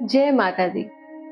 जय माता दी।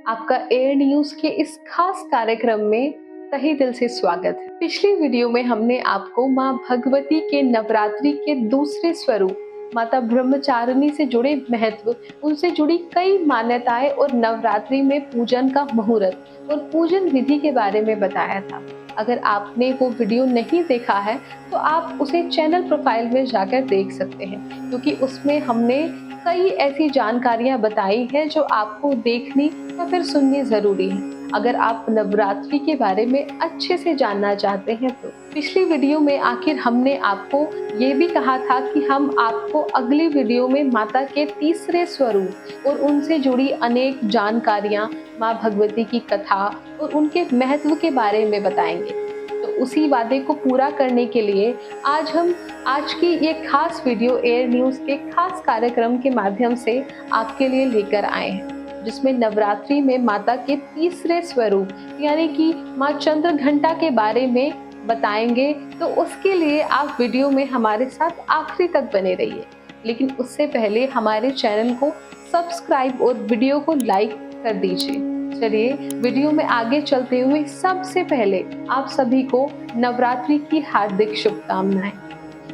आपका एयर न्यूज के इस खास कार्यक्रम में तहे दिल से स्वागत है। पिछली वीडियो में हमने आपको माँ भगवती के नवरात्रि के दूसरे स्वरूप माता ब्रह्मचारिणी से जुड़े महत्व, उनसे जुड़ी कई मान्यताएं और नवरात्रि में पूजन का मुहूर्त और पूजन विधि के बारे में बताया था। अगर आपने वो वीडियो नहीं देखा है तो आप उसे चैनल प्रोफाइल में जाकर देख सकते हैं, क्योंकि उसमें हमने कई ऐसी जानकारियां बताई हैं जो आपको देखनी या फिर सुननी जरूरी है अगर आप नवरात्रि के बारे में अच्छे से जानना चाहते हैं। तो पिछली वीडियो में आखिर हमने आपको ये भी कहा था कि हम आपको अगली वीडियो में माता के तीसरे स्वरूप और उनसे जुड़ी अनेक जानकारियां, माँ भगवती की कथा और उनके महत्व के बारे में बताएंगे। तो उसी वादे को पूरा करने के लिए आज की ये खास वीडियो एयर न्यूज के खास कार्यक्रम के माध्यम से आपके लिए लेकर आए हैं, जिसमें नवरात्रि में माता के तीसरे स्वरूप यानी कि माँ चंद्रघंटा के बारे में बताएंगे। तो उसके लिए आप वीडियो में हमारे साथ आखिरी तक बने रहिए। लेकिन उससे पहले हमारे चैनल को सब्सक्राइब और वीडियो को लाइक कर दीजिए। चलिए वीडियो में आगे चलते हुए सबसे पहले आप सभी को नवरात्रि की हार्दिक शुभकामनाएं।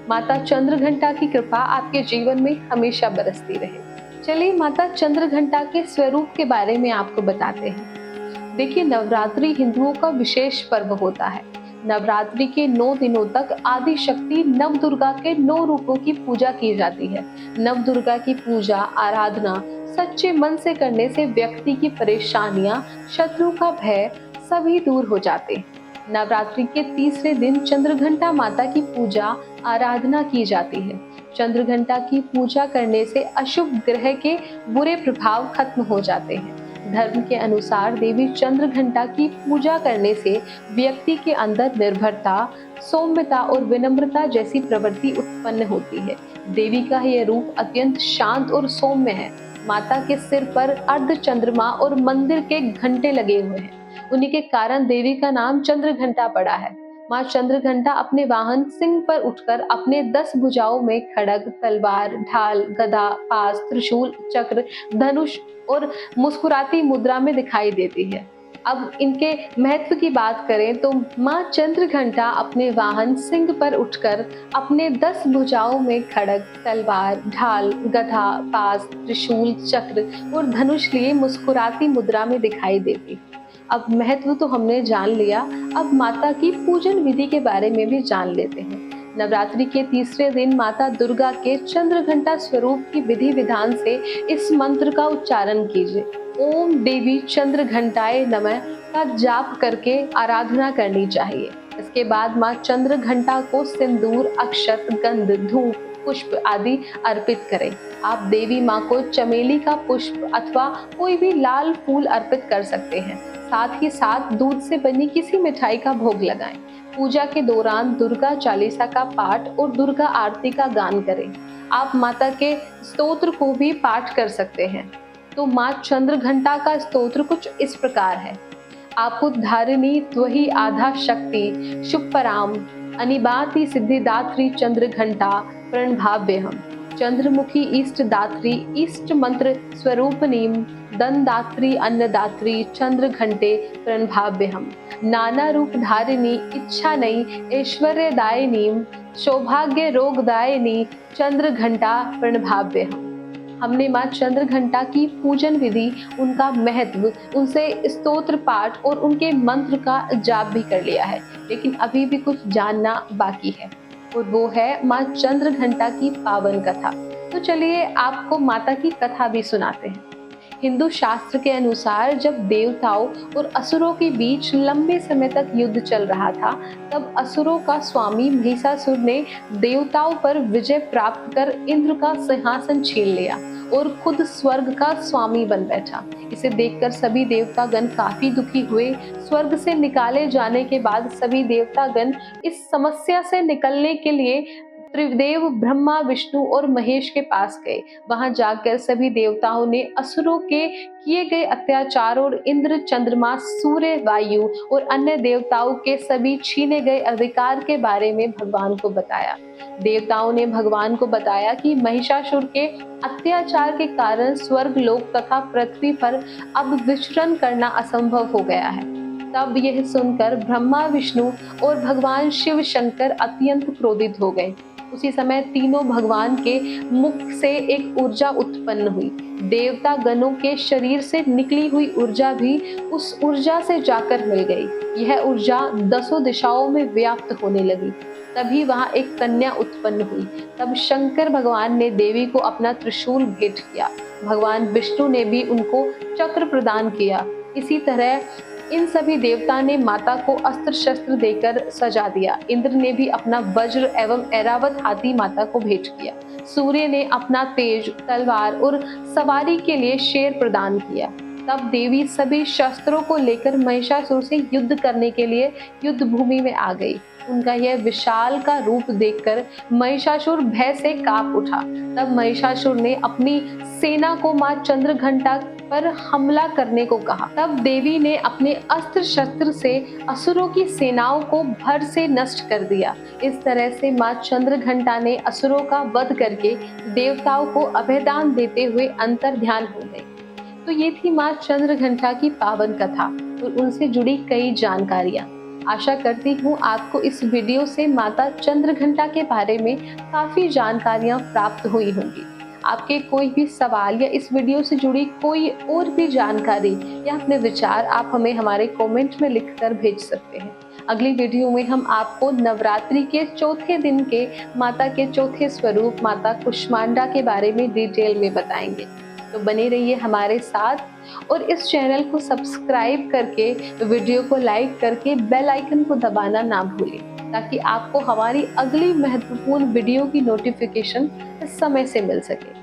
माता चंद्रघंटा की कृपा आपके जीवन में हमेशा बरसती रहे। चलिए माता चंद्रघंटा के स्वरूप के बारे में आपको बताते हैं। देखिए, नवरात्रि हिंदुओं का विशेष पर्व होता है। नवरात्रि के 9 दिनों तक आदि शक्ति नव दुर्गा के 9 रूपों की पूजा की जाती है। नव दुर्गा की पूजा आराधना सच्चे मन से करने से व्यक्ति की परेशानियां, शत्रु का भय सभी दूर हो जाते हैं। नवरात्रि के तीसरे दिन चंद्रघंटा माता की पूजा आराधना की जाती है। चंद्रघंटा की पूजा करने से अशुभ ग्रह के बुरे प्रभाव खत्म हो जाते हैं। धर्म के अनुसार देवी चंद्रघंटा की पूजा करने से व्यक्ति के अंदर निर्भरता, सौम्यता और विनम्रता जैसी प्रवृत्ति उत्पन्न होती है। देवी का यह रूप अत्यंत शांत और सौम्य है। माता के सिर पर अर्ध चंद्रमा और मंदिर के घंटे लगे हुए हैं। उन्हीं के कारण देवी का नाम चंद्रघंटा पड़ा है। माँ चंद्रघंटा अपने वाहन सिंह पर उठकर अपने 10 भुजाओं में खड्ग, तलवार, ढाल, गदा, पास, त्रिशूल, चक्र, धनुष और मुस्कुराती मुद्रा में दिखाई देती है। अब इनके महत्व की बात करें तो माँ चंद्रघंटा अपने वाहन सिंह पर उठकर अपने 10 भुजाओं में खड्ग, तलवार, ढाल, गदा, पास, त्रिशूल, चक्र और धनुष लिए मुस्कुराती मुद्रा में दिखाई देती। अब महत्व तो हमने जान लिया, अब माता की पूजन विधि के बारे में भी जान लेते हैं। नवरात्रि के तीसरे दिन माता दुर्गा के चंद्रघंटा स्वरूप की विधि विधान से इस मंत्र का उच्चारण कीजिए। ओम देवी चंद्रघंटाए नमः का जाप करके आराधना करनी चाहिए। इसके बाद माँ चंद्रघंटा को सिंदूर, अक्षत, गंध, धूप, पुष्प आदि अर्पित करें। आप देवी माँ को चमेली का पुष्प अथवा कोई भी लाल फूल अर्पित कर सकते हैं। साथ ही साथ दूध से बनी किसी मिठाई का भोग लगाएं। पूजा के दौरान दुर्गा चालीसा का पाठ और दुर्गा आरती का गान करें। आप माता के स्तोत्र को भी पाठ कर सकते हैं। तो माँ चंद्रघंटा का स्तोत्र कुछ इस प्रकार है। आपुद्धारिणी त्वहि आधा शक्ति शुभपराम अनिबाति सिद्धिदात्री चंद्रघंटा प्रणभाव्यहम्। चंद्रमुखी इष्ट दात्री इष्ट मंत्र स्वरूपनीम दनदात्री अन्नदात्री चंद्रघंटे प्रणभाव्यहम्। नाना रूप धारिणी इच्छा नई ऐश्वर्यदायिनीम सौभाग्य रोगदायिनी चंद्रघंटा प्रणभाव्यहम्। हमने माँ चंद्रघंटा की पूजन विधि, उनका महत्व, उनसे स्तोत्र पाठ और उनके मंत्र का जाप भी कर लिया है। लेकिन अभी भी कुछ जानना बाकी है और वो है माँ चंद्रघंटा की पावन कथा। तो चलिए आपको माता की कथा भी सुनाते हैं। हिंदू शास्त्र के अनुसार जब देवताओं और असुरों के बीच लंबे समय तक युद्ध चल रहा था, तब असुरों का स्वामी महिषासुर ने देवताओं पर विजय प्राप्त कर इंद्र का सिंहासन छीन लिया और खुद स्वर्ग का स्वामी बन बैठा। इसे देखकर सभी देवतागण काफी दुखी हुए। स्वर्ग से निकाले जाने के बाद सभी देवतागण इस समस्या से निकलने के लिए त्रिदेव ब्रह्मा, विष्णु और महेश के पास गए। वहां जाकर सभी देवताओं ने असुरों के किए गए अत्याचार और इंद्र, चंद्रमा, सूर्य, वायु और अन्य देवताओं के सभी छीने गए अधिकार के बारे में भगवान को बताया। देवताओं ने भगवान को बताया कि महिषासुर के अत्याचार के कारण स्वर्ग लोक तथा पृथ्वी पर अब विचरण करना असंभव हो गया है। तब यह सुनकर ब्रह्मा, विष्णु और भगवान शिव शंकर अत्यंत क्रोधित हो गए। उसी समय तीनों भगवान के मुख से एक ऊर्जा उत्पन्न हुई। देवता गणों के शरीर से निकली हुई ऊर्जा भी उस ऊर्जा से जाकर मिल गई। यह ऊर्जा 10 दिशाओं में व्याप्त होने लगी। तभी वहां एक कन्या उत्पन्न हुई। तब शंकर भगवान ने देवी को अपना त्रिशूल भेंट किया। भगवान विष्णु ने भी उनको चक्र प्रदान किया। इसी तरह इन सभी देवता ने माता को अस्त्र शस्त्र देकर सजा दिया। इंद्र ने भी अपना वज्र एवं ऐरावत हाथी माता को भेंट किया। सूर्य ने अपना तेज, तलवार और सवारी के लिए शेर प्रदान किया। तब देवी सभी शस्त्रों को लेकर महिषासुर से युद्ध करने के लिए युद्ध भूमि में आ गई। उनका यह विशाल का रूप देखकर महिषासुर भय से कांप उठा। तब महिषासुर ने अपनी सेना को मां चंद्रघंटा पर हमला करने को कहा। तब देवी ने अपने अस्त्र शस्त्र से असुरों की सेनाओं को भर से नष्ट कर दिया। इस तरह से मां चंद्रघंटा ने असुरों का वध करके देवताओं को अभयदान देते हुए अंतर्ध्यान हो गई। तो ये थी मां चंद्रघंटा की पावन कथा और उनसे जुड़ी कई जानकारियां। आशा करती हूँ आपको इस वीडियो से माता चंद्रघंटा के बारे में काफी जानकारियां प्राप्त हुई होंगी। आपके कोई भी सवाल या इस वीडियो से जुड़ी कोई और भी जानकारी या अपने विचार आप हमें हमारे कमेंट में लिखकर भेज सकते हैं। अगली वीडियो में हम आपको नवरात्रि के चौथे दिन के माता के चौथे स्वरूप माता कुष्मांडा के बारे में डिटेल में बताएंगे। तो बने रहिए हमारे साथ और इस चैनल को सब्सक्राइब करके, वीडियो को लाइक करके बेल आइकन को दबाना ना भूलें, ताकि आपको हमारी अगली महत्वपूर्ण वीडियो की नोटिफिकेशन समय से मिल सके।